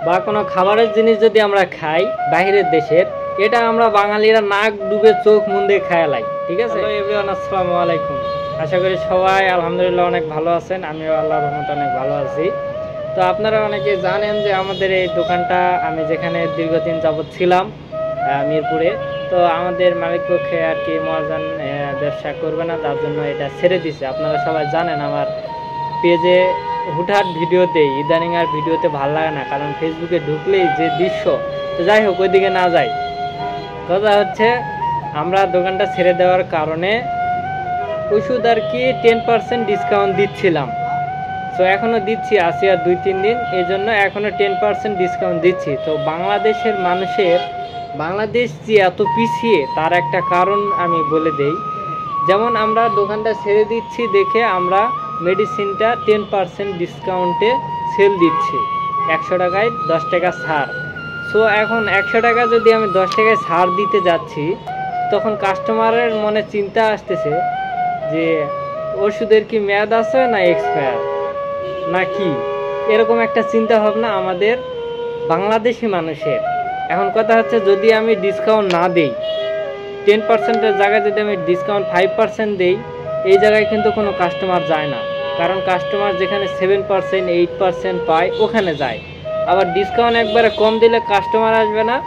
বা কোনো খাবারের জিনিস যদি আমরা খাই বাইরের দেশের, এটা আমরা বাঙালিরা নাক ডুবে চোখ মুন্দে খায়ালাই। ঠিক আছে এভরিওয়ান, আসসালামু আলাইকুম। আশা করি সবাই আলহামদুলিল্লাহ অনেক ভালো আছেন। আমিও আল্লাহর রহমতে অনেক ভালো আছি। তো আপনারা অনেকে জানেন যে আমাদের এই দোকানটা আমি যেখানে দীর্ঘদিন যাবৎ ছিলাম মিরপুরে, তো আমাদের মালিক পক্ষে আর কি মহাজন ব্যবসা করবে না, যার জন্য এটা ছেড়ে দিছে। আপনারা সবাই জানেন আমার পেজে হুটহাট ভিডিও দেই, ইদানিং আর ভিডিওতে ভালো লাগে না, কারণ ফেসবুকে ঢুকলেই যে দৃশ্য। তো যাই হোক, ওইদিকে না যাই। কথা হচ্ছে আমরা দোকানটা ছেড়ে দেওয়ার কারণে ওষুধ আর কি 10% ডিসকাউন্ট দিচ্ছিলাম। তো এখনও দিচ্ছি, আসি আর 2-3 দিন, এই জন্য এখনও 10% ডিসকাউন্ট দিচ্ছি। তো বাংলাদেশের মানুষের, বাংলাদেশ যে এত পিছিয়ে তার একটা কারণ আমি বলে দেই। যেমন আমরা দোকানটা ছেড়ে দিচ্ছি দেখে আমরা মেডিসিনটা 10% ডিসকাউন্টে সেল দিচ্ছি, 100 টাকায় 10 টাকা ছাড়। সো এখন 100 টাকা যদি আমি 10 টাকায় ছাড় দিতে যাচ্ছি, তখন কাস্টমারের মনে চিন্তা আসতেছে যে ওষুধের কি মেয়াদ আছে না এক্সপায়ার না কি, এরকম একটা চিন্তা ভাবনা আমাদের বাংলাদেশি মানুষের। এখন কথা হচ্ছে যদি আমি ডিসকাউন্ট না দেই, 10%-এর জায়গায় যদি আমি ডিসকাউন্ট 5% দেই, এই জায়গায় কিন্তু কোনো কাস্টমার যায় না। কারণ কাস্টমার যেখানে 7%, 8% পায় ওখানে যায়। আবার ডিসকাউন্ট একবারে কম দিলে কাস্টমার আসবে না,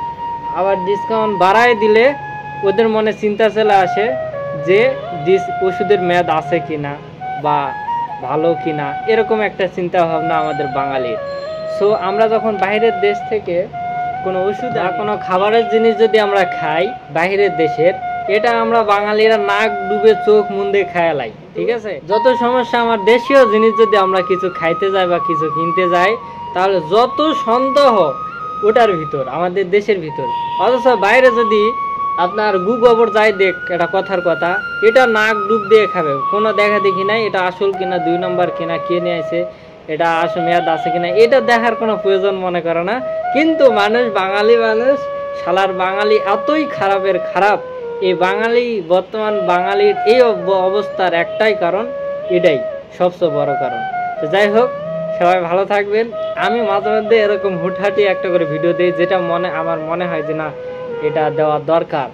আবার ডিসকাউন্ট বাড়ায় দিলে ওদের মনে চিন্তা চলে আসে যে ওষুধের মেয়াদ আছে কিনা বা ভালো কিনা, এরকম একটা চিন্তা ভাবনা আমাদের বাঙালির। সো আমরা যখন বাইরের দেশ থেকে কোনো ওষুধ বা কোনো খাবারের জিনিস যদি আমরা খাই বাইরের দেশের, এটা আমরা বাঙালিরা নাক ডুবে চোখ মুন্দে খায়ালাই। ঠিক আছে, যত সমস্যা আমার দেশীয় জিনিস যদি আমরা কিছু খাইতে যাই বা কিছু কিনতে যাই, তাহলে যত সন্দেহ ওটার ভিতর, আমাদের দেশের ভিতর। অথচ বাইরে যদি আপনার গোবর যাই দেখ, এটা কথার কথা, এটা নাক ডুব দিয়ে খাবে, কোনো দেখা দেখি নাই এটা আসল কিনা, 2 নম্বর কিনা, কে নিয়ে আসে, এটা আসল মেয়াদ আছে কিনা, এটা দেখার কোনো প্রয়োজন মনে করে না। কিন্তু মানুষ, বাঙালি মানুষ, শালার বাঙালি এতই খারাপের খারাপ। এই বাঙালি, বর্তমান বাঙালির এই অবস্থার একটাই কারণ, এটাই সবচেয়ে বড় কারণ। তো যাই হোক, সবাই ভালো থাকবেন। আমি মাঝে মধ্যে এরকম হুটহাটি একটা করে ভিডিও দিই, যেটা আমার মনে হয় যে না এটা দেওয়া দরকার,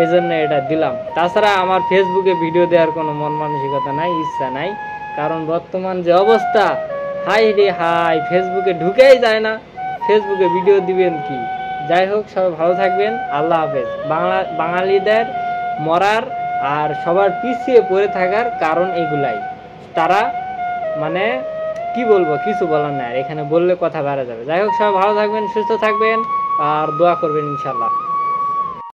এজন্য এটা দিলাম। তাছাড়া আমার ফেসবুকে ভিডিও দেওয়ার কোনো মন মানসিকতা নাই, ইচ্ছা নাই। কারণ বর্তমান যে অবস্থা, হাই রে হাই, ফেসবুকে ঢুকেই যায় না, ফেসবুকে ভিডিও দিবেন কি। যাই হোক, সবাই ভালো থাকবেন, আল্লাহ হাফেজ। বাঙালিদের মরার আর সবার পিছিয়ে পড়ে থাকার কারণ এগুলাই। তারা মানে কি বলবো, কিছু বলার নাই, এখানে বললে কথা বেড়ে যাবে। যাই হোক, সবাই ভালো থাকবেন, সুস্থ থাকবেন আর দোয়া করবেন ইনশাল্লাহ।